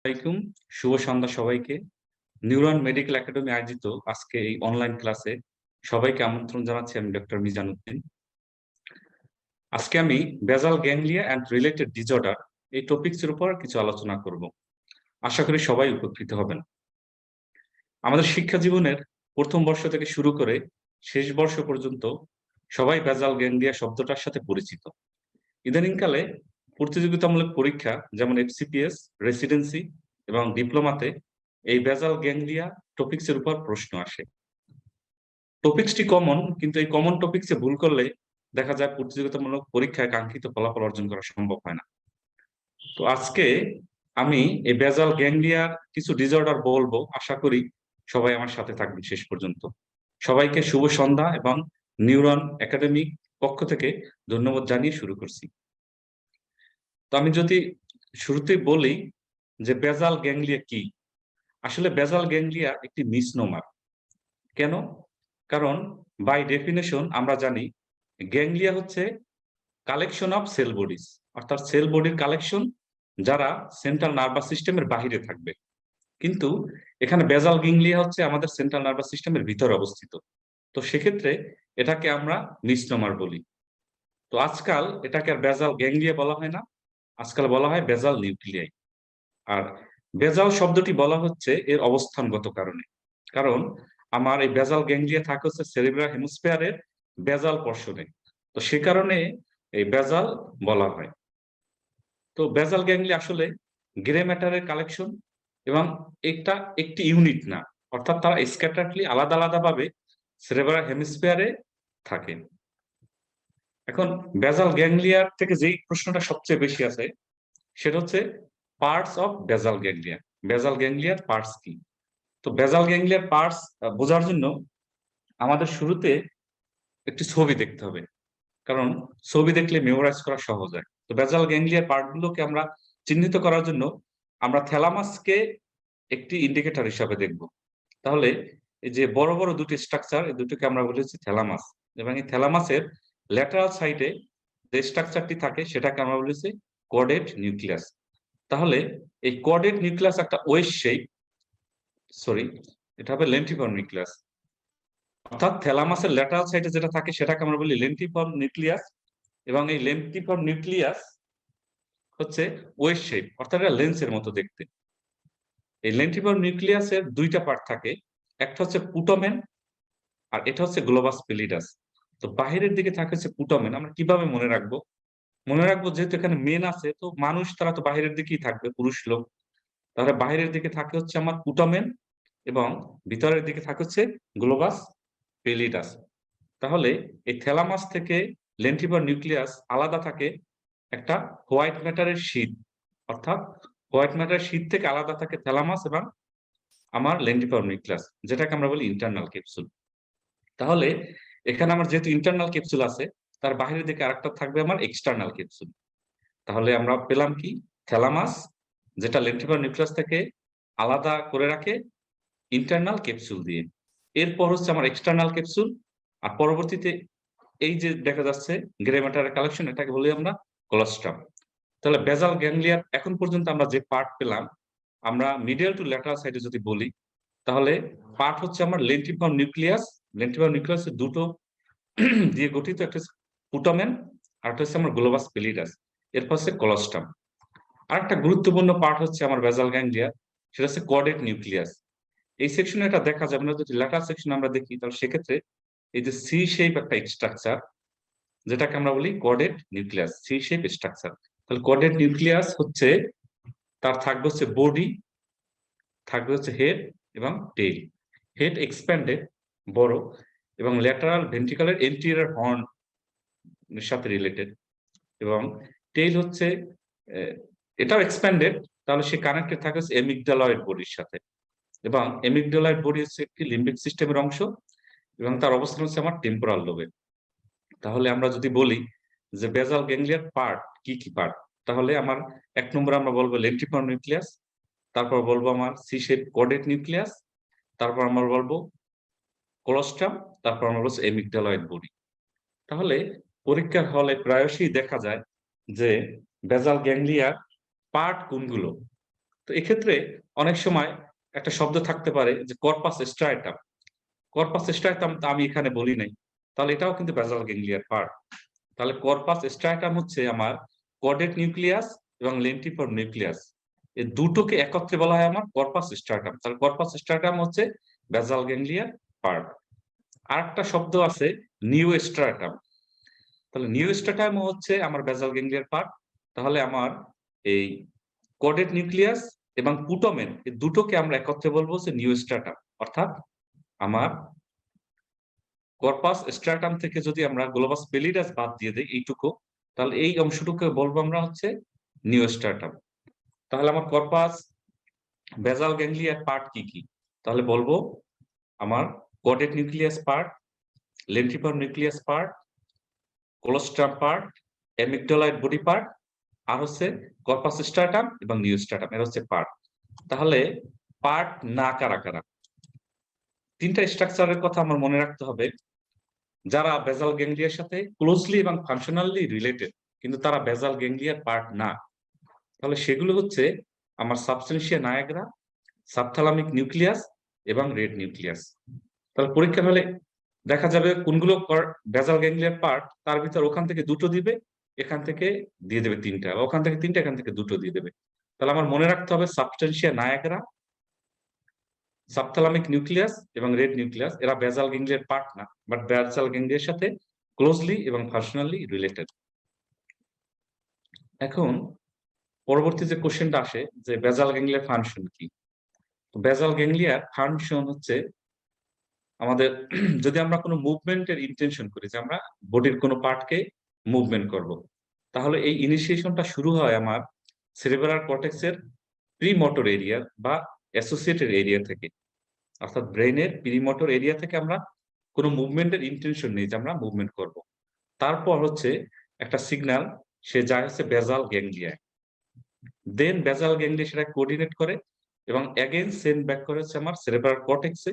আলাইকুম, শুভ সন্ধ্যা সবাইকে। Neuron medical academy আয়োজিত আজকে এই অনলাইন ক্লাসে সবাইকে আমন্ত্রণ জানাচ্ছি। আমি ডক্টর মিজান উদ্দিন। আজকে আমি বেজাল গ্যাংলিয়া অ্যান্ড রিলেটেড ডিসঅর্ডার এই টপিকস এর উপর কিছু আলোচনা করব। আশা করি সবাই উপকৃত হবেন। আমাদের শিক্ষা জীবনের প্রথম বর্ষ থেকে শুরু করে শেষ বর্ষ পর্যন্ত সবাই বেজাল গ্যাংলিয়া শব্দটার সাথে পরিচিত। ইদানিংকালে প্রতিযোগিতামূলক পরীক্ষা যেমন এফসিপিএস, রেসিডেন্সি এবং ডিপ্লোমাতে এই বেজাল গ্যাংলিয়া টপিকস এর উপর প্রশ্ন আসে। টপিকসটি কমন, কিন্তু এই কমন টপিকসে ভুল করলে দেখা যায় প্রতিযোগিতামূলক পরীক্ষায় কাঙ্ক্ষিত ফলাফল অর্জন করা সম্ভব হয় না। তো আজকে আমি এই বেজাল গ্যাংলিয়ার কিছু ডিসঅর্ডার বলবো। আশা করি সবাই আমার সাথে থাকবেন শেষ পর্যন্ত। সবাইকে শুভ সন্ধ্যা এবং নিউরন একাডেমিক পক্ষ থেকে ধন্যবাদ জানিয়ে শুরু করছি। তো আমি যদি শুরুতেই বলি যে বেজাল গ্যাংলিয়া কি। আসলে বেজাল গ্যাংলিয়া একটি মিসনোমার। কেন? কারণ বাই ডেফিনেশন আমরা জানি গ্যাংলিয়া হচ্ছে কালেকশন অফ সেল বডিজ, অর্থাৎ সেল বডির কালেকশন যারা সেন্ট্রাল নার্ভাস সিস্টেমের বাহিরে থাকবে। কিন্তু এখানে বেজাল গ্যাংলিয়া হচ্ছে আমাদের সেন্ট্রাল নার্ভাস সিস্টেমের ভিতরে অবস্থিত। তো সেক্ষেত্রে এটাকে আমরা মিসনোমার বলি। তো আজকাল এটাকে আর বেজাল গ্যাংলিয়া বলা হয় না, আজকাল বলা হয় বেজাল নিউক্লিয়াই। আর বেজাল শব্দটি বলা হচ্ছে এর অবস্থানগত কারণে। কারণ আমার এই বেজাল গ্যাংলিয়া থাকে হচ্ছে সেরিব্রাল হেমিস্ফিয়ারের বেজাল পর্শনে। তো সে কারণে এই বেজাল বলা হয়। তো বেজাল গ্যাংলিয়া আসলে গ্রে ম্যাটারের কালেকশন এবং এটা একটি ইউনিট না, অর্থাৎ তারা স্ক্যাটারলি আলাদা আলাদা ভাবে সেরিব্রাল হেমিস্ফিয়ারে থাকে। এখন বেজাল গ্যাংলিয়ার থেকে যেই প্রশ্নটা সবচেয়ে বেশি আছে সেটা হচ্ছে পার্টস অফ বেজাল গ্যাংলিয়া। বেজাল গ্যাংলিয়ার পার্টস কি? তো বেজাল গ্যাংলিয়ার পার্টস বোঝার জন্য আমাদের শুরুতে একটি ছবি দেখতে হবে, কারণ ছবি দেখলে মেমোরাইজ করা সহজ হয়। তো বেজাল গ্যাংলিয়ার পার্টগুলোকে আমরা চিহ্নিত করার জন্য আমরা থ্যালামাসকে একটি ইন্ডিকেটর হিসাবে দেখব। তাহলে এই যে বড় বড় দুটি স্ট্রাকচার, এই দুটোকে আমরা বলেছি থ্যালামাস, এবং এই থ্যালামাসের ল্যাটারাল সাইডে যে স্ট্রাকচারটি থাকে সেটাকে আমরা বলেছি কোয়াড্রেট নিউক্লিয়াস। তাহলে এই কোয়াড্রেট নিউক্লিয়াস একটা ওয়েস শেপ, সরি, এটা হবে লেন্টিফর্ম নিউক্লিয়াস। অর্থাৎ থ্যালামাসের ল্যাটারাল সাইডে যেটা থাকে সেটাকে আমরা বলি লেন্টিফর্ম নিউক্লিয়াস, এবং এই লেন্টিফর্ম নিউক্লিয়াস হচ্ছে ওয়েস শেপ, অর্থাৎ এটা লেন্সের মতো দেখতে। এই লেন্টিফর্ম নিউক্লিয়াসের দুইটা পার্ট থাকে, একটা হচ্ছে পুটোমেন আর এটা হচ্ছে গ্লোবাস পেলিডাস। তো বাহিরের দিকে থাকে হচ্ছে পুটোমেন। আমরা কিভাবে মনে রাখবো? মনে রাখবো যেহেতু এখানে মেন আছে, তো মানুষ তারা তো বাহিরের দিকেই থাকবে, পুরুষ লোক। তাহলে বাহিরের দিকে থাকে হচ্ছে আমার পুটোমেন এবং ভিতরের দিকে থাকে হচ্ছে গ্লোবাস পেলিডাস। তাহলে এই থ্যালামাস থেকে লেন্টিফর নিউক্লিয়াস আলাদা থাকে একটা হোয়াইট ম্যাটারের শীট, অর্থাৎ হোয়াইট ম্যাটারের শীট থেকে আলাদা থাকে থ্যালামাস এবং আমার লেন্টিফর নিউক্লিয়াস, যেটাকে আমরা বলি ইন্টারনাল ক্যাপসুল। তাহলে এখানে আমার যেহেতু ইন্টারনাল ক্যাপসুল আছে, তার বাহিরের দিকে আরেকটা থাকবে আমার এক্সটার্নাল ক্যাপসুল। তাহলে আমরা পেলাম কি? থ্যালামাস, যেটা লেন্টিফর নিউক্লিয়াস থেকে আলাদা করে রাখে ইন্টারনাল ক্যাপসুল দিয়ে। এরপর হচ্ছে আমার এক্সটার্নাল ক্যাপসুল, আর পরবর্তীতে এই যে দেখা যাচ্ছে গ্রে ম্যাটারের কালেকশন, এটাকে বলি আমরা কোলোস্ট্রাম। তাহলে বেজাল গ্যাংলিয়ার এখন পর্যন্ত আমরা যে পার্ট পেলাম, আমরা মিডিয়াল টু ল্যাটারাল সাইডে যদি বলি, তাহলে পার্ট হচ্ছে আমার লেন্টিফর্ম নিউক্লিয়াস। লেন্টিফর্ম নিউক্লিয়াসের দুটো দিয়ে গঠিত, একটা হচ্ছে পুটোমেন আর একটা হচ্ছে আমার গ্লোবাস পেলিডাস, এরপর হচ্ছে কোলোস্ট্রাম। আরেকটা গুরুত্বপূর্ণ পার্ট হচ্ছে আমার বেজাল গ্যাংলিয়া, সেটা হচ্ছে কোয়াড্রেট নিউক্লিয়াস। এই সেকশনে এটা দেখা যাবে না, যদি ল্যাটারাল সেকশন আমরা দেখি তাহলে সেক্ষেত্রে এই যে সি শেপ একটা স্ট্রাকচার, যেটাকে আমরা বলি quadrate nucleus, C shape structure. তাহলে কোয়াড্রেট নিউক্লিয়াস হচ্ছে তার থাকবে হচ্ছে বডি, থাকবে হচ্ছে হেড এবং টেইল। হেড এক্সপ্যান্ডেড, বড়, এবং ল্যাটারাল ভেন্ট্রিকলের এন্টিরিয়র হর্ন এর সাথে রিলেটেড, এবং টেইল হচ্ছে এটাও এক্সপ্যান্ডেড। তাহলে সে কানেক্টেড থাকে হচ্ছে এমিগডালয়েড বডির সাথে, এবং এমিগডালয়েড বডি হচ্ছে একটি লিম্বিক সিস্টেমের অংশ, এবং তার অবস্থান হচ্ছে আমার টেম্পোরাল লোবে। তাহলে আমরা যদি বলি যে বেজাল গ্যাংলিয়ার পার্ট কি কি পার্ট, তাহলে আমার এক নম্বরে আমরা বলবো লেন্টিফর্ম নিউক্লিয়াস, তারপর বলবো আমার সি শেপ কোয়াড্রেট নিউক্লিয়াস, তারপর আমরা বলবো কোলোস্ট্রাম, তারপর আমরা বলবো এমিগডালয়েড বডি। তাহলে পরীক্ষার হলে প্রায়শই দেখা যায় যে বেজাল গ্যাংলিয়ার পার্ট কোনগুলো, তো এক্ষেত্রে অনেক সময় একটা শব্দ থাকতে পারে যে কর্পাস স্ট্রাটাম। কর্পাস স্ট্রাটাম আমি এখানে বলি নাই, তাহলে এটাও কিন্তু বেসাল গ্যাংলিয়ার পার্ট। তাহলে কর্পাস স্ট্রাটাম হচ্ছে আমার কর্ডেট নিউক্লিয়াস এবং লেন্টিফর্ম নিউক্লিয়াস, এই দুটোকে একত্রে বলা হয় আমার কর্পাস স্ট্রাটাম। তাহলে কর্পাস স্ট্রাটাম হচ্ছে বেসাল গ্যাংলিয়ার পার্ট। আরেকটা শব্দ আছে নিউ স্ট্রাটাম। তাহলে নিউ স্ট্রাটাম হচ্ছে আমার বেসাল গ্যাংলিয়ার পার্ট। তাহলে আমার এই কর্ডেট নিউক্লিয়াস এবং পুটোমেন এই দুটোকে আমরা একত্রে বলবো যে নিউ স্ট্রাটাম। অর্থাৎ আমার কর্পাস স্ট্রাটাম থেকে যদি আমরা গ্লোবাস পেলিডাস বাদ দিয়ে দিই এইটুকু, তাহলে এই অংশটুকু বলবো আমরা হচ্ছে নিউ স্ট্রাটাম। তাহলে আমার কর্পাস বেসাল গ্যাংলিয়ার পার্ট কি কি? তাহলে বলবো আমার caudate nucleus part, lentiform nucleus part, claustrum part, amygdaloid body part, আর হচ্ছে কর্পাস স্ট্রাটাম এবং নিউ স্ট্রাটাম, এর হচ্ছে পার্ট। তাহলে পার্ট না কারা কারা? তিনটা স্ট্রাকচারের কথা আমার মনে রাখতে হবে যারা বেসাল গ্যাংলিয়ার সাথে ক্লোজলি এবং ফাংশনালি রিলেটেড, কিন্তু তারা বেসাল গ্যাংলিয়ার পার্ট না। তাহলে সেগুলো হচ্ছে আমার সাবস্টেনশিয়া নায়াগ্রা, সাবথালামিক নিউক্লিয়াস এবং রেড নিউক্লিয়াস। তাহলে পরীক্ষা হলে দেখা যাবে কোনগুলো বেসাল গ্যাংলিয়ার পার্ট, তার ভিতর ওখান থেকে দুটো দিবে, এখান থেকে দিয়ে দেবে তিনটা, ওখান থেকে তিনটা, এখান থেকে দুটো দিয়ে দেবে। তাহলে আমার মনে রাখতে হবে সাবস্টেনশিয়া নায়াগ্রা, সাবথালামিক নিউক্লিয়াস এবং রেড নিউক্লিয়াস এরা বেসাল গ্যাংলিয়ার পার্ট না, বাট বেসাল গ্যাংলিয়ার সাথে ক্লোজলি এবং ফাংশনালি রিলেটেড। এখন পরবর্তী যে কোশ্চেনটা আসে যে বেসাল গ্যাংলিয়ার ফাংশন কি? বেসাল গ্যাংলিয়ার ফাংশন হচ্ছে আমাদের যদি আমরা কোনো মুভমেন্টের ইন্টেনশন করি যে আমরা বডির কোনো পার্টকে মুভমেন্ট করব, তাহলে এই ইনিশিয়েশনটা শুরু হয় আমার সেরেব্রাল কর্টেক্সের প্রিমোটর এরিয়া বা অ্যাসোসিয়েটেড এরিয়া থেকে। অর্থাৎ ব্রেইনের প্রিমোটর এরিয়া থেকে আমরা কোনো মুভমেন্টের ইন্টেনশন নিই যে আমরা মুভমেন্ট করব। তারপর হচ্ছে একটা সিগন্যাল সে যায় হচ্ছে বেসাল গ্যাংলিয়ায়, দেন বেসাল গ্যাংলিয়া সেটা কোঅর্ডিনেট করে এবং অ্যাগেন সেন্ড ব্যাক করে হচ্ছে আমার সেরেব্রাল কর্টেক্সে।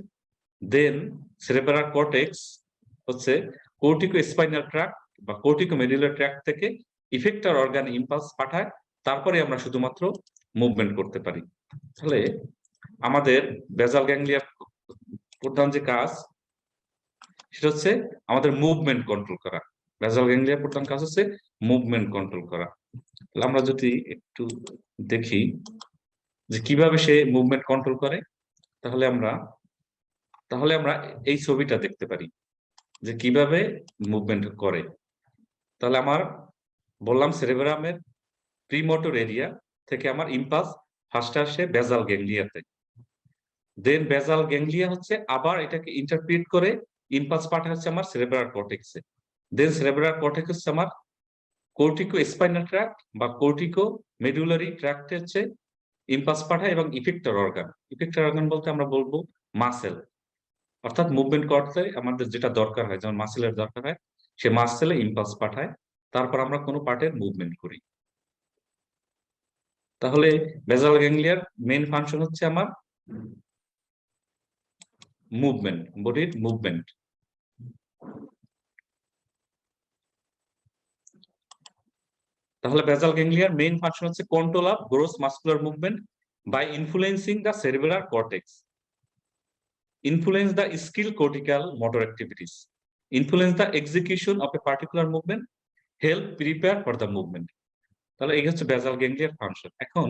দেন সেরেব্রাল কর্টেক্স হচ্ছে কর্টিকো স্পাইনাল ট্র্যাক্ট বা কর্টিকো মেডুলার ট্র্যাক্ট থেকে ইফেক্টর অর্গান ইম্পালস পাঠায়, তারপরে আমরা শুধুমাত্র মুভমেন্ট করতে পারি। তাহলে আমাদের বেসাল গ্যাংলিয়ার প্রধান যে কাজ সেটা হচ্ছে আমাদের মুভমেন্ট কন্ট্রোল করা। বেসাল গ্যাংলিয়ার প্রধান কাজ হচ্ছে মুভমেন্ট কন্ট্রোল করা। তাহলে আমরা যদি একটু দেখি যে কিভাবে সে মুভমেন্ট কন্ট্রোল করে, তাহলে আমরা এই ছবিটা দেখতে পারি যে কিভাবে মুভমেন্ট করে। তাহলে আমার বললাম সেরেব্রামের প্রিমোটর এরিয়া থেকে আমার ইম্পালস ফার্স্ট আসে বেসাল গ্যাংলিয়াতে, দেন বেসাল গ্যাংলিয়া হচ্ছে আবার এটাকে ইন্টারপ্রিট করে ইম্পালস পাঠায় হচ্ছে আমার সেরেব্রাল কর্টেক্সে, দেন সেরেব্রাল কর্টেক্স হচ্ছে আমার কর্টিকো স্পাইনাল ট্র্যাক্ট বা কর্টিকো মেডুলারি ট্র্যাক্টে হচ্ছে ইম্পালস পাঠায় এবং ইফেক্টর অর্গান বলতে আমরা বলবো মাসেল। অর্থাৎ মুভমেন্ট করতে আমাদের যেটা দরকার হয়, যেমন মাসেলের দরকার হয়, সে মাসেলে ইম্পালস পাঠায়, তারপর আমরা কোনো পার্টের মুভমেন্ট করি। তাহলে বেসাল গ্যাংলিয়ার মেইন ফাংশন হচ্ছে আমার মুভমেন্ট, বডির মুভমেন্ট। তাহলে বেসাল গ্যাংলিয়ার মেইন ফাংশন হচ্ছে control of gross muscular movement by influencing the cerebral cortex, influence the skill cortical motor activities, influence the execution of a particular movement, help prepare for the movement. তাহলে এই হচ্ছে basal গ্যাংলিয়ার function. এখন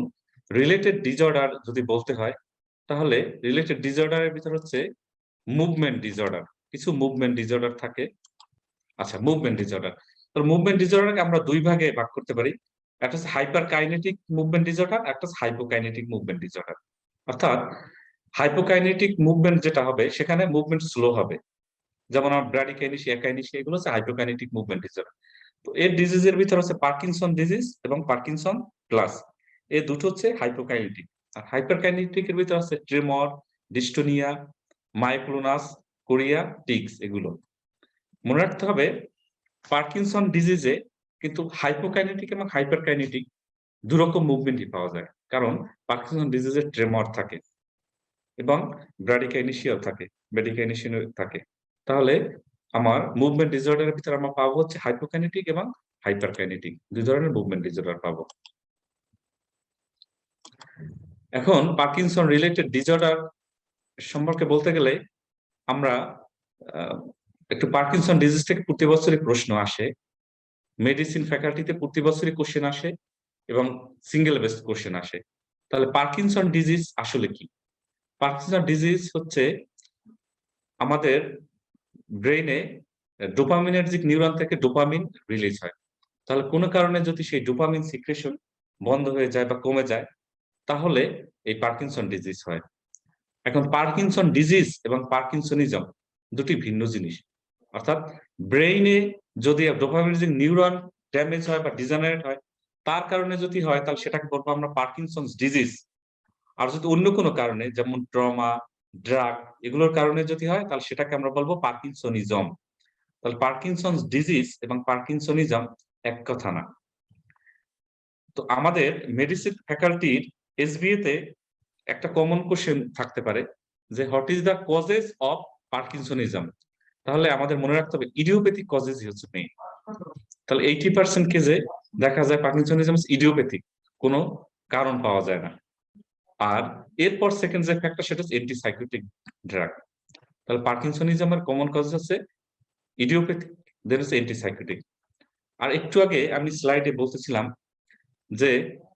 related disorder যদি বলতে হয়, তাহলে related ডিসঅর্ডারের ভিতর হচ্ছে মুভমেন্ট ডিসঅর্ডার, কিছু মুভমেন্ট ডিসঅর্ডার থাকে। আচ্ছা, মুভমেন্ট ডিসঅর্ডার, তো মুভমেন্ট ডিসঅর্ডারকে আমরা দুই ভাগে ভাগ করতে পারি, একটা হচ্ছে হাইপার কাইনেটিক মুভমেন্ট ডিসঅর্ডার, একটা হচ্ছে হাইপোকাইনেটিক মুভমেন্ট ডিসঅর্ডার। অর্থাৎ হাইপোকাইনেটিক মুভমেন্ট যেটা হবে সেখানে মুভমেন্ট স্লো হবে, যেমন আমার ব্র্যাডিকাইনেসিয়া, একাইনেসিয়া, এগুলো হচ্ছে হাইপোকাইনেটিক মুভমেন্ট ডিসঅর্ডার। তো এর ডিজিজের ভিতর হচ্ছে পার্কিনসন ডিজিজ এবং পার্কিনসন প্লাস, এই দুটো হচ্ছে হাইপোকাইনেটিক। আর হাইপারকাইনেটিক এর ভিতর আছে ট্রেমর, ডিস্টোনিয়া, মায়োক্লোনাস, কোরিয়া, টিক্স। এগুলো মনে রাখতে হবে। পার্কিনসন ডিজিজে কিন্তু হাইপোকাইনেটিক এবং হাইপারকাইনেটিক দুরকম মুভমেন্টই পাওয়া যায়, কারণ পার্কিনসন ডিজিজের ট্রেমর থাকে এবং ব্র্যাডিকাইনেসিয়াও থাকে, ব্র্যাডিকাইনেসিয়া থাকে। তাহলে আমার মুভমেন্ট ডিসঅর্ডারের ভিতরে আমরা পাবো হচ্ছে হাইপোকাইনেটিক এবং হাইপারকাইনেটিক, দুই ধরনের মুভমেন্ট ডিসঅর্ডার পাবো। এখন পার্কিনসন রিলেটেড ডিসঅর্ডার সম্পর্কে বলতে গেলে আমরা আহ, একটু পার্কিনসন ডিজিজ থেকে প্রতি বছরই প্রশ্ন আসে, মেডিসিন ফ্যাকাল্টিতে প্রতি বছরই কোশ্চেন আসে এবং সিঙ্গেল বেসড কোশ্চেন আসে। তাহলে পার্কিনসন ডিজিজ আসলে কি? পার্কিনসন ডিজিজ হচ্ছে আমাদের ব্রেইনে ডোপামিনার্জিক নিউরন থেকে ডোপামিন রিলিজ হয়। তাহলে কোনো কারণে যদি সেই ডোপামিন সিক্রেশন বন্ধ হয়ে যায় বা কমে যায়, তাহলে এই পার্কিনসন ডিজিজ হয়। এখন পার্কিনসন ডিজিজ এবং পার্কিনসনিজম দুটি ভিন্ন জিনিস। অর্থাৎ ব্রেইনে যদি ডোপামিনার্জিক নিউরন ড্যামেজ হয় বা ডিজেনারেট হয়, তার কারণে যদি হয় তাহলে সেটাকে বলবো আমরা পার্কিনসনস ডিজিজ। আর যদি অন্য কোনো কারণে যেমন ট্রমা, ড্রাগ এগুলোর কারণে যদি হয় তাহলে সেটাকে আমরা বলবো পার্কিনসনিজম। তাহলে পার্কিনসনস ডিজিজ এবং পার্কিনসনিজম এক কথা না। তো আমাদের মেডিসিন ফ্যাকাল্টির এসবিএ তে একটা কমন কোশ্চেন থাকতে পারে যে what is the causes of parkinsonism. তাহলে আমাদের মনে রাখতে হবে ইডিওপ্যাথিক কজেসই হচ্ছে মেইন। তাহলে 80% কেসে দেখা যায় পার্কিনসনিজম ইডিওপ্যাথিক, কোনো কারণ পাওয়া যায় না। আর এরপর সেকেন্ড যে ফ্যাক্টর সেটা হচ্ছে অ্যান্টিসাইকোটিক ড্রাগ। তাহলে পার্কিনসনিজমের কমন কজ হচ্ছে ইডিওপ্যাথিক, দেন হচ্ছে অ্যান্টিসাইকোটিক। আর একটু আগে আমি স্লাইডে বলতেছিলাম যে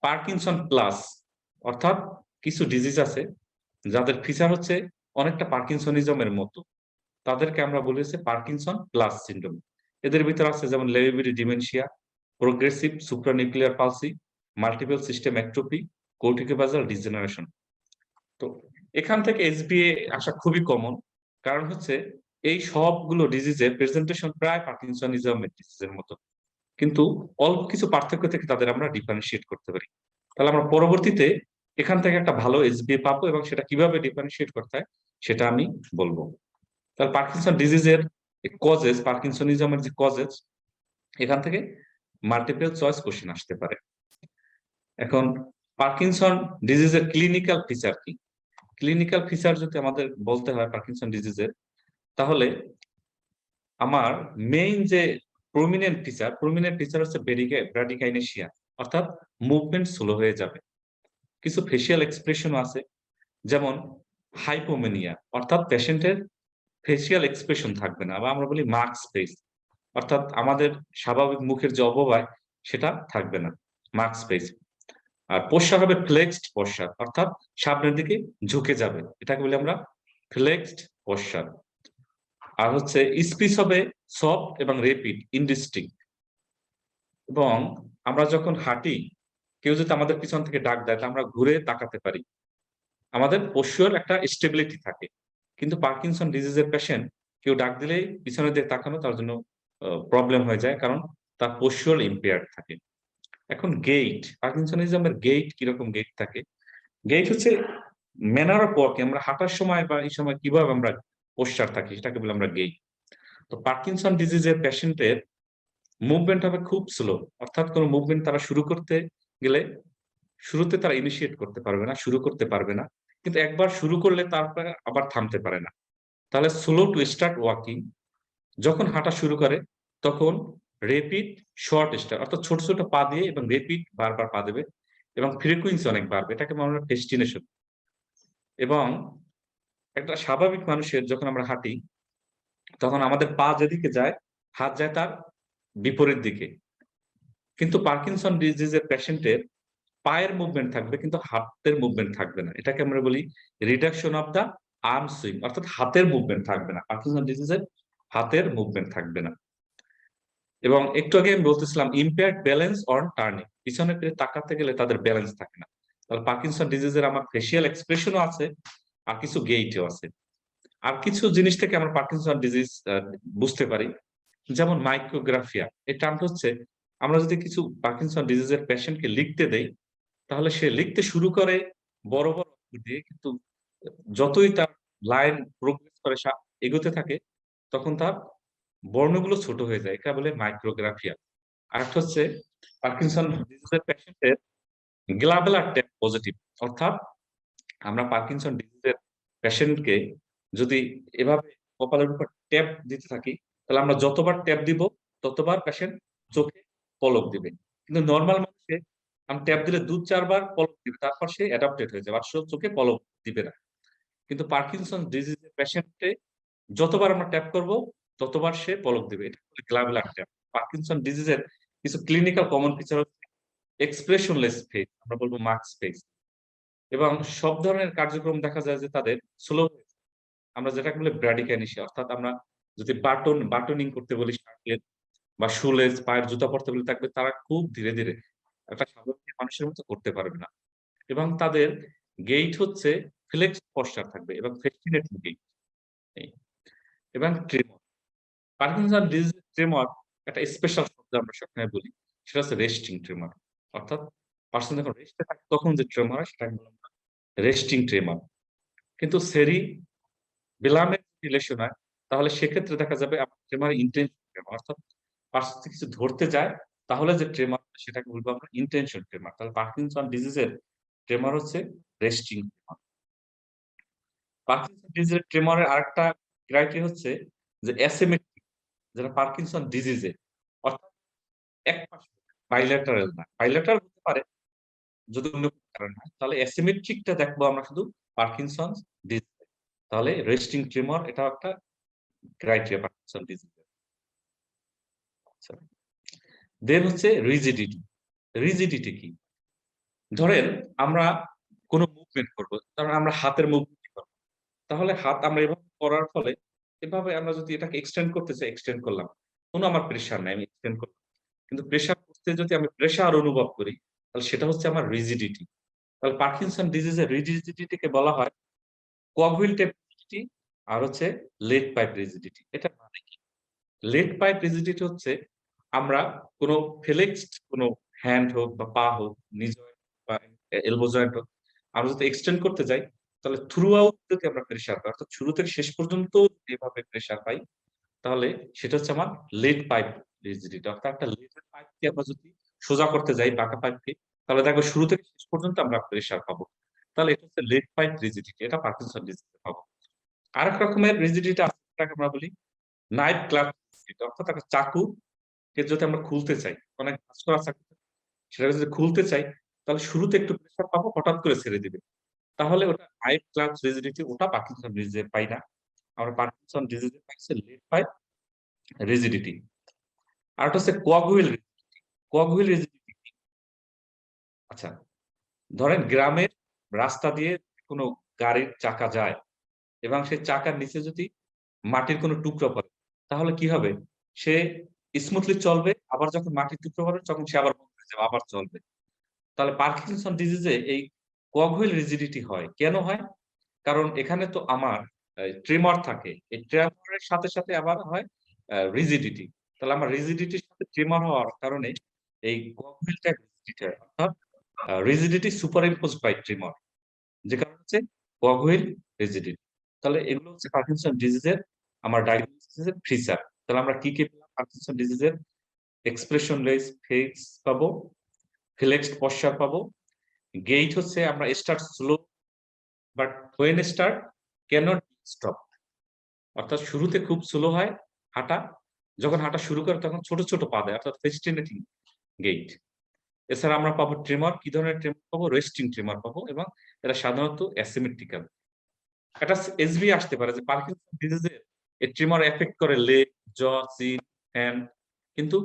পার্কিনসন প্লাস, অর্থাৎ কিছু ডিজিজ আছে যাদের ফিচার হচ্ছে অনেকটা পার্কিনসনিজমের মতো, তাদেরকে আমরা বলি হচ্ছে পার্কিনসন প্লাস সিন্ড্রোম। এদের ভিতরে আছে যেমন Lewy dementia, progressive supranuclear palsy, multiple system atrophy, corticobasal degeneration. তো এখান থেকে এসবিএ আসা খুবই কমন, কারণ হচ্ছে এই সবগুলো ডিজিজের প্রেজেন্টেশন প্রায় পার্কিনসনিজমের ডিজিজের মতো, কিন্তু অল্প কিছু পার্থক্য থেকে তাদের আমরা ডিফারেন্সিয়েট করতে পারি। তাহলে আমরা পরবর্তীতে এখান থেকে একটা ভালো এসবিএ পাবো এবং সেটা কিভাবে ডিফারেন্সিয়েট করতে হয় সেটা আমি বলবো। তাহলে পার্কিনসন ডিজিজের কজেস, পার্কিনসনিজমের যে কজেস, এখান থেকে মাল্টিপল চয়েস কোশ্চেন আসতে পারে। এখন পার্কিনসন ডিজিজের ক্লিনিক্যাল ফিচার কি? ক্লিনিক্যাল ফিচার যদি আমাদের বলতে হয় পার্কিনসন ডিজিজের, তাহলে আমার মেইন যে প্রমিনেন্ট ফিচার হচ্ছে ব্র্যাডিকাইনেসিয়া, অর্থাৎ মুভমেন্ট স্লো হয়ে যাবে। কিছু ফেসিয়াল এক্সপ্রেশনও আছে, যেমন হাইপোমেনিয়া, অর্থাৎ পেশেন্টের ফেসিয়াল এক্সপ্রেশন থাকবে না, বা আমরা বলি মার্কস ফেস, অর্থাৎ আমাদের স্বাভাবিক মুখের যে অবয়ব সেটা থাকবে না, মার্কস ফেস। আর পোস্টার হবে ফ্লেক্সড পোস্টার, অর্থাৎ সামনের দিকে ঝুঁকে যাবে, এটাকে বলি আমরা ফ্লেক্সড পোস্টার। আর হচ্ছে স্পিচ হবে সফট এবং রেপিড, ইনডিস্টিংক্ট। এবং আমরা যখন হাঁটি, কেউ যদি আমাদের পিছন থেকে ডাক দেয় তাহলে আমরা ঘুরে তাকাতে পারি, আমাদের পোস্চার একটা স্টেবিলিটি থাকে। কিন্তু পার্কিনসন ডিজিজের পেশেন্ট কেউ ডাক দিলেই পিছনের দিকে তাকানো তার জন্য প্রবলেম হয়ে যায়, কারণ তার পোস্চার ইম্পেয়ার্ড থাকে। এখন গেইট, পার্কিনসনিজমের গেইট কিরকম গেইট থাকে? গেইট হচ্ছে ম্যানার অফ ওয়াকিং, আমরা হাঁটার সময় বা এই সময় কিভাবে আমরা পোস্চার থাকি সেটাকে বলে আমরা গেইট। তো পার্কিনসন ডিজিজের পেশেন্টের মুভমেন্ট হবে খুব স্লো, অর্থাৎ কোনো মুভমেন্ট তারা শুরু করতে গেলে শুরুতে তারা ইনিশিয়েট করতে পারবে না, শুরু করতে পারবে না, কিন্তু একবার শুরু করলে তারপরে আবার থামতে পারে না। তাহলে স্লো টু স্টার্ট ওয়াকিং, যখন হাঁটা শুরু করে তখন রেপিড শর্ট স্টার্ট, অর্থাৎ ছোট ছোট পা দিয়ে এবং রেপিড বারবার পা দেবে, এবং ফ্রিকুয়েন্সি অনেক বাড়বে, এটাকে আমরা ডেস্টিনেশন। এবং একটা স্বাভাবিক মানুষের যখন আমরা হাঁটি তখন আমাদের পা যেদিকে যায় হাত যায় তার বিপরীত দিকে, কিন্তু পার্কিনসন ডিজিজের পেশেন্টের পায়ের মুভমেন্ট থাকবে কিন্তু হাতের মুভমেন্ট থাকবে না, এটাকে আমরা বলি reduction of the arm swing, অর্থাৎ হাতের মুভমেন্ট থাকবে না, পার্কিনসন ডিজিজের হাতের মুভমেন্ট থাকবে না। এবং একটু আগে আমি বলতেছিলাম ইম্পেয়ার্ড ব্যালেন্স অন টার্নিং, পিছনে ফিরে তাকাতে গেলে তাদের ব্যালেন্স থাকে না। তাহলে পার্কিনসন ডিজিজের আমার ফেসিয়াল এক্সপ্রেশনও আছে আর কিছু গেইটও আছে। আর কিছু জিনিস থেকে আমরা পার্কিনসন ডিজিজ বুঝতে পারি, যেমন মাইক্রোগ্রাফিয়া। এই টার্মটা হচ্ছে আমরা যদি কিছু পার্কিনসন ডিজিজের পেশেন্টকে লিখতে দেই তাহলে সে লিখতে শুরু করে বড় বড় অক্ষর দিয়ে, কিন্তু যতই তার লাইন প্রোগ্রেস করে এগোতে থাকে তখন তার বর্ণগুলো ছোট হয়ে যায়, এটা বলে মাইক্রোগ্রাফিয়া। আরেকটা হচ্ছে পার্কিনসন ডিজিজের পেশেন্টের গ্লাবেলার ট্যাপ পজিটিভ, অর্থাৎ আমরা পার্কিনসন ডিজিজের পেশেন্টকে যদি এভাবে কপালের উপর ট্যাপ দিতে থাকি তাহলে আমরা যতবার ট্যাপ দিব ততবার পেশেন্ট চোখে পলক দিবে, কিন্তু নর্মাল মানুষকে আমি ট্যাপ দিলে 2-4 বার পলক দিবে, তারপর সে অ্যাডাপ্টেড হয়ে যাবে, আর চোখে পলক দিবে না। কিন্তু পার্কিনসন ডিজিজের পেশেন্টে যতবার আমরা ট্যাপ করব ততবার সে পলক দিবে। এটা হলো গ্ল্যাবুলার ট্যাপ। পার্কিনসন ডিজিজের কিছু ক্লিনিক্যাল কমন ফিচার হচ্ছে এক্সপ্রেশনলেস ফেস, আমরা বলবো মাস্ক ফেস, এবং সব ধরনের কার্যক্রম দেখা যায় যে তাদের স্লো, আমরা যেটাকে বলি ব্র্যাডিকাইনেসিয়া, অর্থাৎ আমরা যদি বাটনিং করতে বলি শার্টের বা শুলেস, পায়ের জুতা পরতে বলি, থাকবে তারা খুব ধীরে ধীরে, একটা সাধারণ মানুষের মতো করতে পারবে না। এবং তাদের গেইট হচ্ছে ফ্লেক্স পশ্চার থাকবে এবং ফেস্টিনেটিং গেইট। এবং ট্রেমর, পার্কিনসন ডিজিজ ট্রেমর একটা স্পেশাল শব্দ আমরা সবসময় বলি, সেটা হচ্ছে রেস্টিং ট্রেমর। অর্থাৎ পার্সন যখন রেস্টে থাকে তখন যে ট্রেমর হয় সেটাকে বলা হয় রেস্টিং ট্রেমর। কিন্তু সেরি বেলামের রিলেশন হয়, তাহলে সেক্ষেত্রে দেখা যাবে আমার ট্রেমর ইন্টেনশন ট্রেমর, অর্থাৎ পার্সন যদি কিছু ধরতে যায় তাহলে যে ট্রেমর সেটাকে বলবো আমরা ইন্টেনশন ট্রেমর। তাহলে পার্কিনসন ডিজিজের ট্রেমর হচ্ছে রেস্টিং ট্রেমর। পার্কিনসন ডিজিজের ট্রেমরের আরেকটা ক্রাইটেরিয়া হচ্ছে যে অ্যাসিমেট্রিক, যেটা পার্কিনসন ডিজিজে, অর্থাৎ এক পাশে, বাইল্যাটারাল না। বাইল্যাটারাল হতে পারে যদি অন্য কোনো কারণ হয়, তাহলে অ্যাসিমেট্রিকটা দেখবো আমরা শুধু পার্কিনসন ডিজিজ। তাহলে রেস্টিং ট্রেমর এটাও একটা ক্রাইটেরিয়া পার্কিনসন ডিজিজের। আচ্ছা, দেন হচ্ছে রিজিডিটি। রিজিডিটি কি? ধরেন আমরা কোনো মুভমেন্ট করবো, ধরেন আমরা হাতের মুভমেন্ট করবো, তাহলে হাত আমরা এভাবে করার ফলে, এভাবে আমরা যদি এটাকে এক্সটেন্ড করতে চাই, এক্সটেন্ড করলাম, কোনো আমার প্রেশার নাই, আমি এক্সটেন্ড করলাম। কিন্তু প্রেশার করতে যদি আমি প্রেশার অনুভব করি, তাহলে সেটা হচ্ছে আমার রিজিডিটি। তাহলে পার্কিনসন ডিজিজের রিজিডিটিকে বলা হয় কগহুইল টাইপ রিজিডিটি, আর হচ্ছে লেট পাইপ রিজিডিটি। এটা মানে কি? লেট পাইপ রিজিডিটি হচ্ছে আমরা কোনো ফ্লেক্সড কোনো হ্যান্ড হোক বা পা হোক, নি জয়েন্ট বা এলবো জয়েন্ট হোক, আমরা যদি এক্সটেন্ড করতে যাই, তাহলে থ্রু আউট যদি আমরা প্রেশার পাই, অর্থাৎ শুরু থেকে শেষ পর্যন্ত এভাবে প্রেশার পাই, তাহলে সেটা হচ্ছে আমার লেট পাইপ রিজিডিটি। অর্থাৎ একটা লেটের পাইপকে আমরা যদি সোজা করতে যাই, বাঁকা পাইপকে, তাহলে দেখবো শুরু থেকে শেষ পর্যন্ত আমরা প্রেশার পাবো। তাহলে এটা হচ্ছে লেট পাইপ রিজিডিটি, এটা পার্কিনসন ডিজিজে পাবো। আরেক রকমের রিজিডিটি আছে, যেটাকে আমরা বলি নাইফ ক্লাচ রিজিডিটি, অর্থাৎ একটা চাকু কে যদি আমরা খুলতে চাই, অনেক কাজ করা চাকু, সেটা যদি খুলতে চাই, তাহলে শুরুতে একটু প্রেশার পাবো, হঠাৎ করে ছেড়ে দিবে, তাহলে ওটা নাইফ ক্লাচ রিজিডিটি, ওটা পার্কিনসন ডিজিজে পাই না। আমরা পার্কিনসন ডিজিজে পাইছে লেট পাইপ রিজিডিটি। আর একটা হচ্ছে কগহুইল রিজিডিটি। কগহুইল রিজিডিটি কি? আচ্ছা, ধরেন গ্রামের রাস্তা দিয়ে কোনো গাড়ির চাকা যায় এবং সেই চাকার নিচে যদি মাটির কোনো টুকরো পড়ে, তাহলে কি হবে? সে স্মুথলি চলবে, আবার যখন মাটির টুকরো পড়বে তখন সে আবার বন্ধ হয়ে যাবে, আবার চলবে। তাহলে পার্কিনসন ডিজিজে এই কগহুইল রিজিডিটি হয়। কেন হয়? কারণ এখানে তো আমার ট্রিমর থাকে। এই ট্রিমরের সাথে সাথে আবার হয় রিজিডিটি। তাহলে আমার রিজিডিটির সাথে ট্রিমর হওয়ার কারণে এই কগহুইলটা রিজিডিটি হয়। অর্থাৎ রিজিডিটি সুপারইম্পোজড বাই ট্রিমর, যে কারণে হচ্ছে কগহুইল রিজিডিটি। তাহলে এগুলো হচ্ছে পার্কিনসন ডিজিজের আমার ডায়াগনোসিসের ফিচার। তাহলে আমরা কি পেলাম পার্কিনসন ডিজিজের? এক্সপ্রেশনলেস ফেস পাবো, ফ্লেক্সড পশ্চার পাবো, গেইট হচ্ছে আমরা start slow but when start cannot stop, অর্থাৎ শুরুতে খুব স্লো হয় হাঁটা, যখন হাঁটা শুরু করে তখন ছোট ছোট পা দেয়, অর্থাৎ ফেস্টিনেটিং গেইট। এছাড়া আমরা পাবো ট্রেমর, কি ধরনের ট্রেমর পাবো? রেস্টিং ট্রেমর পাবো, এবং এটা সাধারণত অ্যাসিমেট্রিক্যাল। এটা এসবি আসতে পারে যে পার্কিনসন ডিজিজে এই ট্রেমর এফেক্ট করে লেগ, জ, চিন, হ্যান্ড, কিন্তু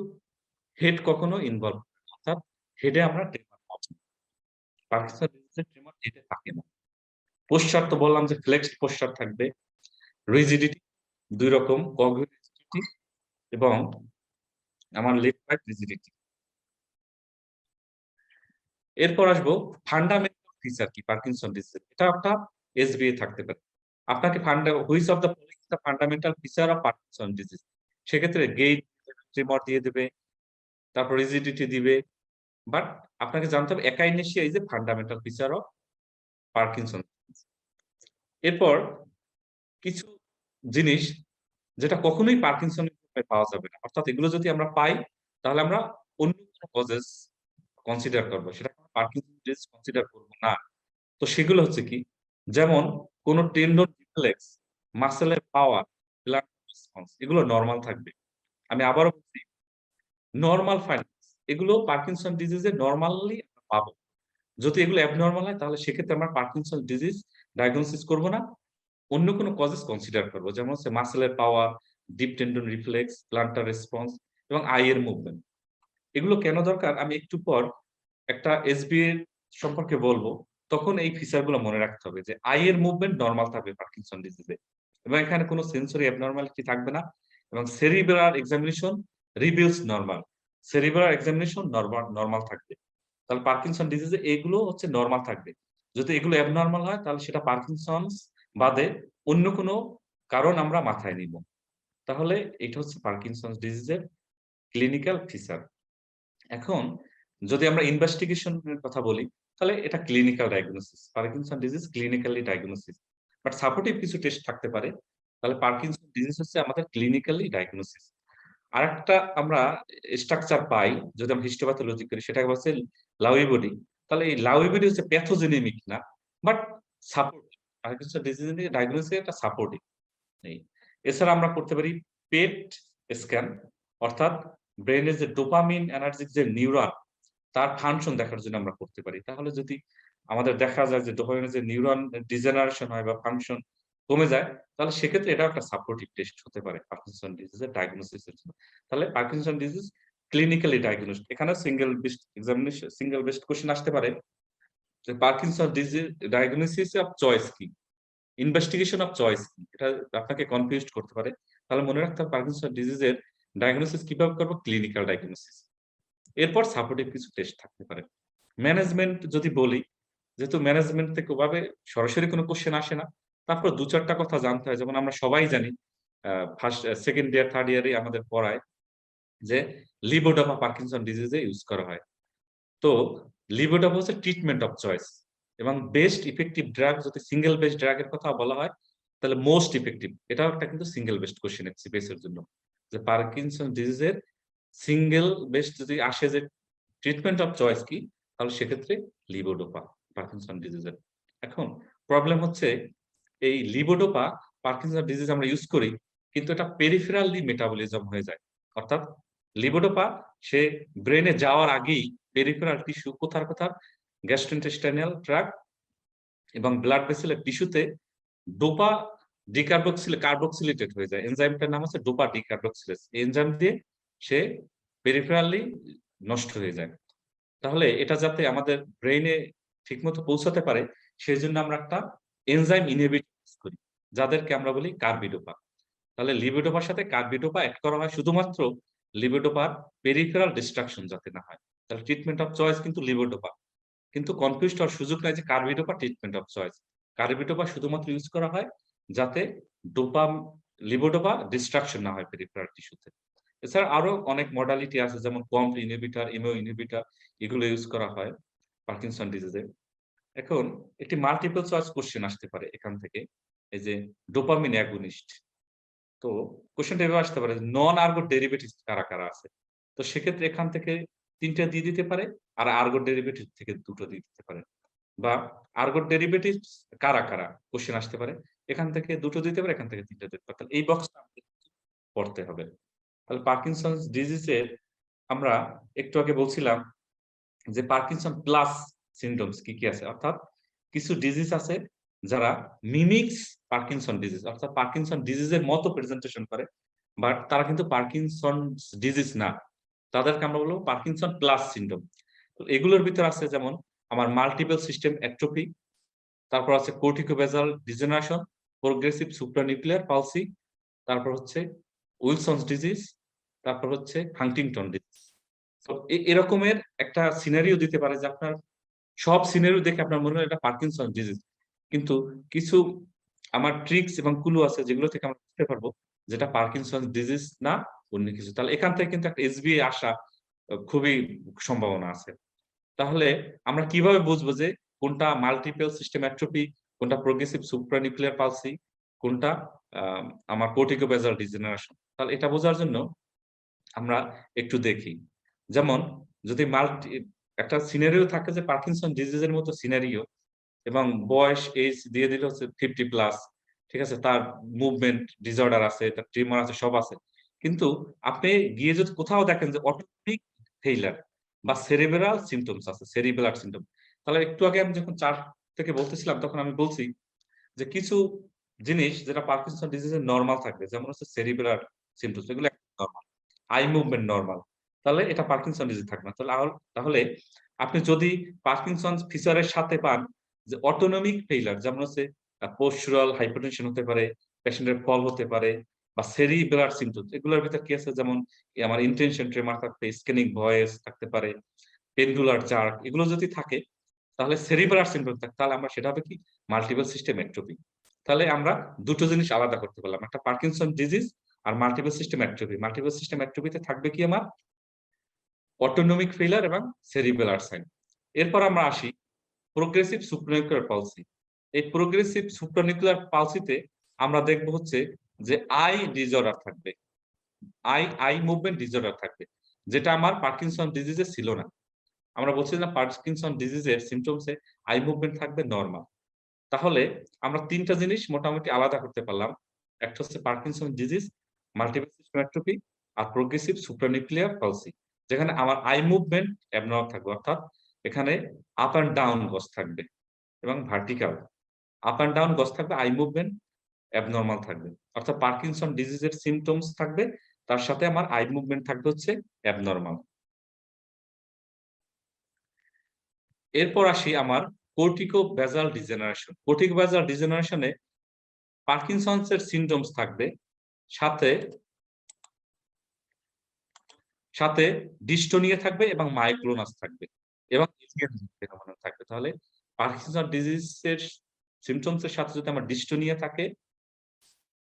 হেড কখনো ইনভলভ, অর্থাৎ হেডে আমরা ট্রেমর পাবো না। পার্কিনসন ডিজিজের ট্রেমর হেডে থাকে না। পোশ্চার তো বললাম যে ফ্লেক্সড পোশ্চার থাকবে। রিজিডিটি দুই রকম, কগনিটিভ রিজিডিটি এবং আমার লেফট পাইপ রিজিডিটি। এরপর আসবো ফান্ডামেন্টাল ফিচার কি পার্কিনসন ডিজিজ। এটা একটা এসবিএ থাকতে পারে। আপনাকে which of the following is the fundamental feature of Parkinson disease, সেক্ষেত্রে গেইট ট্রিমর দিয়ে দেবে, তারপর রিজিডিটি দিবে, বাট আপনাকে জানতে হবে akinesia is a fundamental feature of Parkinson. এরপর কিছু জিনিস যেটা কখনোই পার্কিনসনের পাওয়া যাবে না, অর্থাৎ এগুলো যদি আমরা পাই তাহলে আমরা অন্য কোনো কজেস কনসিডার করব, সেটা পার্কিনসন ডিজিজ কনসিডার করব না। তো সেগুলো হচ্ছে কি? যেমন কোন টেন্ডন রিফ্লেক্স, মাসেলের পাওয়ার, ব্লাড রেসপন্স, এগুলো নরমাল থাকবে। আমি আবারও বলছি, নরমাল ফাইন্ডিংস এগুলো পার্কিনসন ডিজিজে নরমালি পাবো। যদি এগুলো অ্যাবনরমাল হয় তাহলে সেক্ষেত্রে আমরা পার্কিনসন ডিজিজ ডায়াগনোসিস করব না, অন্য কোনো কজেস কনসিডার করব। যেমন হচ্ছে মাসলের power, deep tendon reflex, plantar response এবং আই এর মুভমেন্ট। এগুলো কেন দরকার আমি একটু পর একটা এসবিএ সম্পর্কে বলবো। তখন এই ফিচার গুলো মনে রাখতে হবে যে আই এর মুভমেন্ট নরমাল থাকবে পার্কিনসন ডিজিজে এবং এখানে কোনো সেন্সরি অ্যাবনরমালিটি থাকবে না এবং cerebral examination reveals normal, cerebral examination normal থাকবে। তাহলে পার্কিনসন ডিজিজে এগুলো হচ্ছে নরমাল থাকবে। যদি এগুলো অ্যাবনরমাল হয় তাহলে সেটা পার্কিনসনস বাদে অন্য কোনো কারণ আমরা মাথায় নিব। তাহলে এটা হচ্ছে পার্কিনসন ডিজিজের ক্লিনিক্যাল ফিচার। এখন যদি আমরা ইনভেস্টিগেশন এর কথা বলি, তাহলে এটা clinical diagnosis. Parkinson disease clinically diagnosis. But supportive কিছু টেস্ট থাকতে পারে। তাহলে পার্কিনসন ডিজিজ হচ্ছে আমাদের ক্লিনিক্যালি ডায়াগনোসিস। আরেকটা আমরা স্ট্রাকচার পাই যদি আমরা হিস্টোপ্যাথোলজি করি, সেটাকে বলছে লাউই বডি। তাহলে এই লাউই বডি হচ্ছে প্যাথোজেনেমিক না, but supportive. Parkinson disease diagnosis একটা সাপোর্টিভ। এই এছাড়া আমরা করতে পারি পেট স্ক্যান, অর্থাৎ ব্রেনের যে ডোপামিন এনার্জিক যে নিউরন তার ফাংশন দেখার জন্য আমরা করতে পারি। তাহলে যদি আমাদের দেখা যায় যে ডোপামিনের যে নিউরন ডিজেনারেশন হয় বা ফাংশন কমে যায়, তাহলে সেক্ষেত্রে এটাও একটা সাপোর্টিভ টেস্ট হতে পারে পার্কিনসন ডিজিজের ডায়াগনোসিস এর জন্য। তাহলে পার্কিনসন ডিজিজ ক্লিনিক্যালি ডায়াগনোসড। এখানে single based examination, single based question আসতে পারে যে Parkinson disease diagnosis of choice কি, ইনভেস্টিগেশন অফ চয়েস কি, এটা আপনাকে কনফিউজড করতে পারে। তাহলে মনে রাখতে হবে পার্কিনসন ডিজিজের ডায়াগনোসিস কিভাবে করব, ক্লিনিক্যাল ডায়াগনোসিস। এরপর সাপোর্টিভ কিছু টেস্ট থাকতে পারে। ম্যানেজমেন্ট যদি বলি, যেহেতু ম্যানেজমেন্ট থেকে ওভাবে সরাসরি কোনো কোশ্চেন আসে না, তারপর ২-৪ টা কথা জানতে হয়। যেমন আমরা সবাই জানি ফার্স্ট, সেকেন্ড ইয়ার, থার্ড ইয়ারে আমাদের পড়ায় যে লিভোডোপা পার্কিনসন ডিজিজে ইউজ করা হয়। তো লিভোডোপা হচ্ছে ট্রিটমেন্ট অফ চয়েস এবং বেস্ট ইফেক্টিভ ড্রাগ যদি সিঙ্গেল বেস্ট ড্রাগ এর কথা বলা হয়, তাহলে মোস্ট ইফেক্টিভ এটাও একটা কিন্তু সিঙ্গেল বেস্ট কোশ্চেন এসিপিএস এর জন্য। যে পার্কিনসন ডিজিজের সিঙ্গেল বেস্ট যদি আসে যে ট্রিটমেন্ট অফ চয়েস কি, তাহলে সেক্ষেত্রে লিভোডোপা পার্কিনসন ডিজিজের। এখন প্রবলেম হচ্ছে এই লিভোডোপা পার্কিনসন ডিজিজ আমরা ইউজ করি, কিন্তু এটা পেরিফেরালি মেটাবলিজম হয়ে যায়। অর্থাৎ লিভোডোপা সে ব্রেনে যাওয়ার আগেই পেরিফেরাল টিস্যু কোথার গ্যাস্ট্রোইন্টেস্টাইনাল ট্র্যাক্ট এবং ব্লাড ভেসেলের টিস্যুতে ডোপা কার্বক্সিলেটেড হয়ে যায়। এনজাইমটার নাম হচ্ছে ডোপা ডিকার্বক্সিলেজ। এনজাইম দিয়ে সে পেরিফেরালি নষ্ট হয়ে যায়। তাহলে এটা যাতে আমাদের ব্রেইনে ঠিকমতো পৌঁছাতে পারে, সেজন্য আমরা একটা এনজাইম ইনহিবিটর ইউজ করি, যাদেরকে আমরা বলি কার্বিডোপা। তাহলে লিভোডোপার সাথে কার্বিডোপা এড করা হয় শুধুমাত্র লিভোডোপার পেরিফেরাল ডিস্ট্রাকশন যাতে না হয়। তাহলে ট্রিটমেন্ট অফ চয়েস কিন্তু লিভোডোপা। কিন্তু কনফিউজড হওয়ার সুযোগ নাই যে carbidopa treatment of choice. Carbidopa শুধুমাত্র ইউজ করা হয় যাতে ডোপাম লিভোডোপা ডিস্ট্রাকশন না হয় পেরিফেরাল টিস্যুতে। এছাড়া আরো অনেক মডালিটি আছে, যেমন কম্প ইনহিবিটর, ইমিউ ইনহিবিটর, এগুলো ইউজ করা হয় পার্কিনসন ডিজিজে। এখন একটি মাল্টিপল চয়েস কোশ্চেন আসতে পারে এখান থেকে, এই যে ডোপামিন অ্যাগনিস্ট। তো কোশ্চেনটা এভাবে আসতে পারে, নন আর্গো ডেরিভেটিভ কারা আছে। তো সেক্ষেত্রে এখান থেকে ৩ টা দিয়ে দিতে পারে, আর আর্গো ডেরিভেটিভ থেকে ২ টো দিয়ে দিতে পারে। বা আর্গো ডেরিভেটিভস কারা কোশ্চেন আসতে পারে। এখান থেকে ২ টো দিতে পারে, এখান থেকে ৩ টা দিতে পারে। তাহলে এই বক্সটা আমাদের পড়তে হবে। তাহলে পার্কিনসনস ডিজিজের আমরা একটু আগে বলছিলাম যে পার্কিনসন প্লাস সিম্পটমস কি আছে? অর্থাৎ কিছু ডিজিজ আছে যারা মিমিক্স পার্কিনসন ডিজিজ, অর্থাৎ পার্কিনসন ডিজিজের মতো প্রেজেন্টেশন করে, বাট তারা কিন্তু পার্কিনসনস ডিজিজ না। তাদেরকে আমরা বলবো পার্কিনসন প্লাস সিম্পটম। তো এগুলোর ভিতর আছে যেমন আমার মাল্টিপল সিস্টেম অ্যাট্রোফি, তারপর আছে কর্টিকোভেজাল ডিজেনারেশন, প্রোগ্রেসিভ সুপ্রানিউক্লিয়ার পালসি, তারপর হচ্ছে উইলসনস ডিজিজ, তারপর হচ্ছে হান্টিংটন ডিজিজ। তো এরকমের একটা সিনারিও দিতে পারে যে আপনার সব সিনারিও দেখে আপনার মনে হয় এটা পার্কিনসন ডিজিজ। কিন্তু কিছু আমার ট্রিকস এবং ক্লু আছে যেগুলো থেকে আমরা বুঝতে পারবো যেটা পার্কিনসন ডিজিজ না, অন্য কিছু। তাহলে এখান থেকে কিন্তু একটা এসবিএ আসা খুবই সম্ভাবনা আছে। তাহলে আমরা কিভাবে বুঝবো যে কোনটা মাল্টিপল সিস্টেম অ্যাট্রোফি, কোনটা প্রোগ্রেসিভ সুপ্রানিউক্লিয়ার পালসি, কোনটা আমার কর্টিকোভেজাল ডিজেনারেশন? তাহলে এটা বোঝার জন্য আমরা একটু দেখি। যেমন যদি একটা সিনারিও থাকে যে পার্কিনসন ডিজিজ এর মতো সিনারিও এবং বয়স এজ দিয়ে দিলে হচ্ছে 50 প্লাস, ঠিক আছে? তার মুভমেন্ট ডিসঅর্ডার আছে, তার ট্রিমার আছে, সব আছে। কিন্তু আপনি গিয়ে যদি কোথাও দেখেন যে অটোপিক ফেইলিউর, বা সেরিব্রাল সিমটমস আছে, সেরিবেলার সিমটম। তাহলে একটু আগে আমি যখন চার্ট থেকে বলতেছিলাম তখন আমি বলছি যে কিছু জিনিস যেটা পার্কিনসন ডিজিজের নরমাল থাকবে, যেমন হচ্ছে সেরিবেলার সিমটমস, এগুলো নরমাল, আই মুভমেন্ট নরমাল, তাহলে এটা পার্কিনসন ডিজিজ থাকবে না। তাহলে আপনি যদি পার্কিনসন ফিচারের সাথে পান যে অটোনমিক ফেইলার, যেমন হচ্ছে পোস্চুরাল হাইপারটেনশন হতে পারে, পেশেন্টের ফল হতে পারে, বা সেরিবেলার সিমটমস, এগুলোর ভিতর কি আছে, যেমন আমার ইন্টেনশন ট্রেমার থাকতে, স্ক্যানিং ভয়েস থাকতে পারে, পেন্ডুলার জার্ক, এগুলো যদি থাকে তাহলে সেরিবেলার সিনড্রোম থাকে, তাহলে আমরা সেটা হবে কি মাল্টিপল সিস্টেম অ্যাট্রোফি। তাহলে আমরা দুটো জিনিস আলাদা করতে পারলাম, একটা পার্কিনসন ডিজিজ আর multiple system atrophy. Multiple system অ্যাট্রোফিতে থাকবে কি আমার অটোনমিক ফেইলার এবং সেরিবেলার সাইন। এরপর আমরা আসি প্রোগ্রেসিভ সুপ্রানিউক্লিয়ার পালসি। এই প্রোগ্রেসিভ সুপ্রানিউক্লিয়ার পালসিতে আমরা দেখব হচ্ছে যে আই ডিসঅর্ডার থাকবে, আই মুভমেন্ট ডিসঅর্ডার থাকবে, যেটা আমার পার্কিনসন ডিজিজে ছিল না। আমরা বলছিলাম পার্কিনসন ডিজিজের সিমটমসে আই মুভমেন্ট থাকবে নরমাল। তাহলে আমরা ৩ টা জিনিস মোটামুটি আলাদা করতে পারলাম। একটা হচ্ছে Parkinson disease, multiple system atrophy আর প্রোগ্রেসিভ সুপ্রানিউক্লিয়ার পালসি। যেখানে আমার আই মুভমেন্ট অ্যাবনর্মাল থাকবে, অর্থাৎ এখানে আপ অ্যান্ড ডাউন গজ থাকবে এবং ভার্টিক্যাল। আপ অ্যান্ড ডাউন গজ থাকবে, আই মুভমেন্ট অ্যাবনর্মাল থাকবে। অর্থাৎ পার্কিনসন ডিজিজের সিমটমস থাকবে, তার সাথে আমার আই মুভমেন্ট থাকবে হচ্ছে অ্যাবনর্মাল। এরপর আসি আমার কর্টিকো বেজাল ডিজেনারেশন। কর্টিকো বেজাল ডিজেনারেশনে পার্কিনসন্স এর সিমটমস থাকবে, সাথে সাথে ডিস্টোনিয়া থাকবে এবং মাইক্লোনাস থাকবে এবং ফেনোমেনন থাকবে। তাহলে পার্কিনসন ডিজিজের সিমটমস এর সাথে যদি আমার ডিস্টোনিয়া থাকে,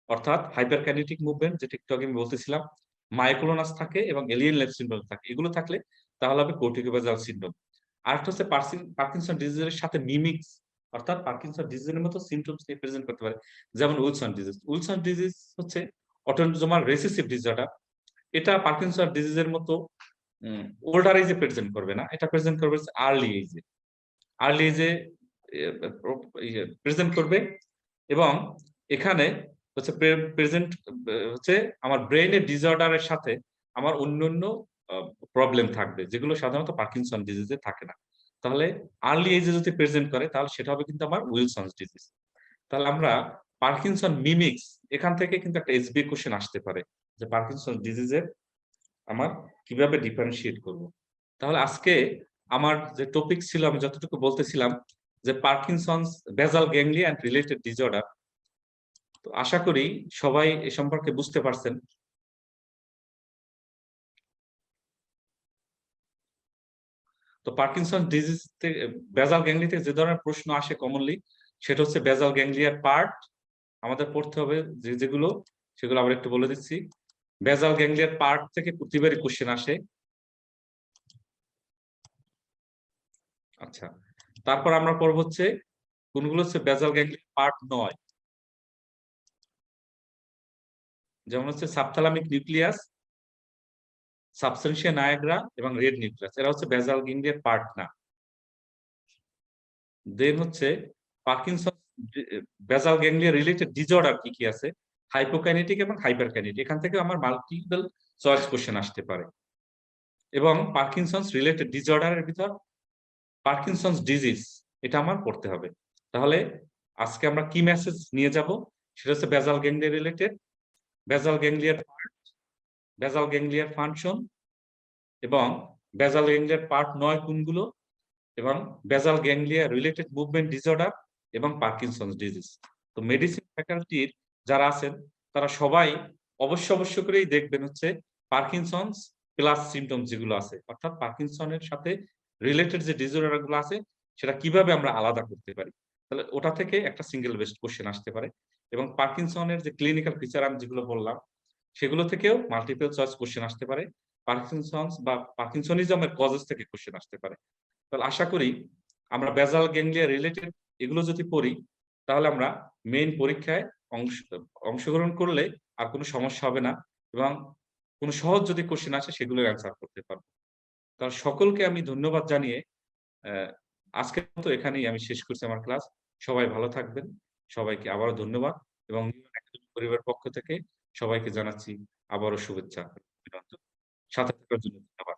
অর্থাৎ হাইপারকাইনেটিক মুভমেন্ট, যেটা একটু আগে আমি বলতেছিলাম, মাইক্লোনাস থাকে এবং এলিয়েন লেভ সিনড্রোম থাকে, এগুলো থাকলে তাহলে হবে কর্টিকো বেজাল সিনড্রোম। আরেকটা হচ্ছে পার্কিনসন ডিজিজের সাথে মিমিক্স, অর্থাৎ পার্কিনসন ডিজিজের মতো সিমটমস নিয়ে প্রেজেন্ট করতে পারে, যেমন উইলসন ডিজিজ। উইলসন ডিজিজ হচ্ছে অটোসোমাল রিসেসিভ ডিসঅর্ডার। এটা পার্কিনসন ডিজিজের মতো ওল্ডার এজে প্রেজেন্ট করবে না, এটা প্রেজেন্ট করবে আর্লি এজে, আর্লি এজে প্রেজেন্ট করবে। এবং এখানে হচ্ছে প্রেজেন্ট হচ্ছে আমার ব্রেইনের ডিসঅর্ডারের সাথে আমার অন্যান্য প্রবলেম থাকবে, যেগুলো সাধারণত পার্কিনসন ডিজিজে থাকে না। তাহলে আর্লি এজে যদি প্রেজেন্ট করে তাহলে সেটা হবে কিন্তু আমার উইলসনস ডিজিজ। তাহলে আমরা পার্কিনসন মিমিক্স, এখান থেকে কিন্তু একটা এসবি কোশ্চেন আসতে পারে যে পার্কিনসন ডিজিজের আমার কিভাবে ডিফারেন্সিয়েট করব। তাহলে আজকে আমার যে টপিক ছিল, আমি যতটুকু বলতেছিলাম যে পার্কিনসনস, বেজাল গ্যাংলিয়া এন্ড রিলেটেড ডিসঅর্ডার। তো আশা করি সবাই এ সম্পর্কে বুঝতে পারছেন। তো পার্কিনসন ডিজিজ থেকে, বেজাল গ্যাংলিয়া থেকে যে ধরনের প্রশ্ন আসে কমনলি, সেটা হচ্ছে বেজাল গ্যাংলিয়ার পার্ট আমাদের পড়তে হবে, যেগুলো সেগুলো আবার একটু বলে দিচ্ছি। বেজাল গ্যাংলিয়ার পার্ট থেকে প্রতিবারই কোশ্চেন আসে। আচ্ছা, তারপর আমরা পড়ব হচ্ছে কোনগুলো হচ্ছে বেজাল গ্যাংলিয়ার পার্ট নয়, যেমন হচ্ছে সাবথ্যালামিক নিউক্লিয়াস, সাবস্টেন্সিয়া নায়াগ্রা এবং রেড নিউক্লিয়াস, এরা হচ্ছে বেজাল গ্যাংলিয়ার পার্ট না। দেন হচ্ছে পার্কিনসন, বেজাল গ্যাংলিয়া রিলেটেড ডিসঅর্ডার কি কি আছে, হাইপোকাইনেটিক এবং হাইপারকাইনেটিক, এখান থেকে আমার মাল্টিপল চয়েস কোশ্চেন আসতে পারে। এবং পার্কিনসনস রিলেটেড ডিসঅর্ডারের ভিতর পার্কিনসনস ডিজিজ, এটা আমার পড়তে হবে। তাহলে আজকে আমরা কি মেসেজ নিয়ে যাব, সেটা হচ্ছে বেজাল গ্যাংলিয়া রিলেটেড, বেজাল গ্যাংলিয়ার পার্ট, বেজাল গ্যাংলিয়ার ফাংশন, এবং বেজাল গ্যাংলিয়ার পার্ট নয় কোনগুলো, এবং বেজাল গ্যাংলিয়া রিলেটেড মুভমেন্ট ডিসঅর্ডার এবং পার্কিনসনস ডিজিজ। তো মেডিসিন ফ্যাকাল্টির যারা আছেন তারা সবাই অবশ্য করেই দেখবেন হচ্ছে পার্কিনসনস প্লাস সিমটমস যেগুলো আছে, অর্থাৎ পার্কিনসনের সাথে রিলেটেড যে ডিসঅর্ডার গুলো আছে সেটা কিভাবে আমরা আলাদা করতে পারি। তাহলে ওটা থেকে একটা সিঙ্গেল বেস্ট কোশ্চেন আসতে পারে। এবং পার্কিনসনের যে ক্লিনিক্যাল ফিচার আমি যেগুলো বললাম সেগুলো থেকেও মাল্টিপল চয়েস কোশ্চেন আসতে পারে। পার্কিনসনস বা পার্কিনসনিজমের কজেস থেকে কোশ্চেন আসতে পারে। তাহলে আশা করি আমরা বেজাল গ্যাংলিয়া রিলেটেড এগুলো যদি পড়ি তাহলে আমরা মেইন পরীক্ষায় অংশগ্রহণ করলে আর কোনো সমস্যা হবে না, এবং কোনো সহজ যদি কোশ্চেন আসে সেগুলোর অ্যান্সার করতে পারবো। তাহলে সকলকে আমি ধন্যবাদ জানিয়ে আজকের মতো এখানেই আমি শেষ করছি আমার ক্লাস। সবাই ভালো থাকবেন, সবাইকে আবারও ধন্যবাদ, এবং পরিবারের পক্ষ থেকে সবাইকে জানাচ্ছি আবারও শুভেচ্ছা, অভিনন্দন, সাথে থাকার জন্য ধন্যবাদ।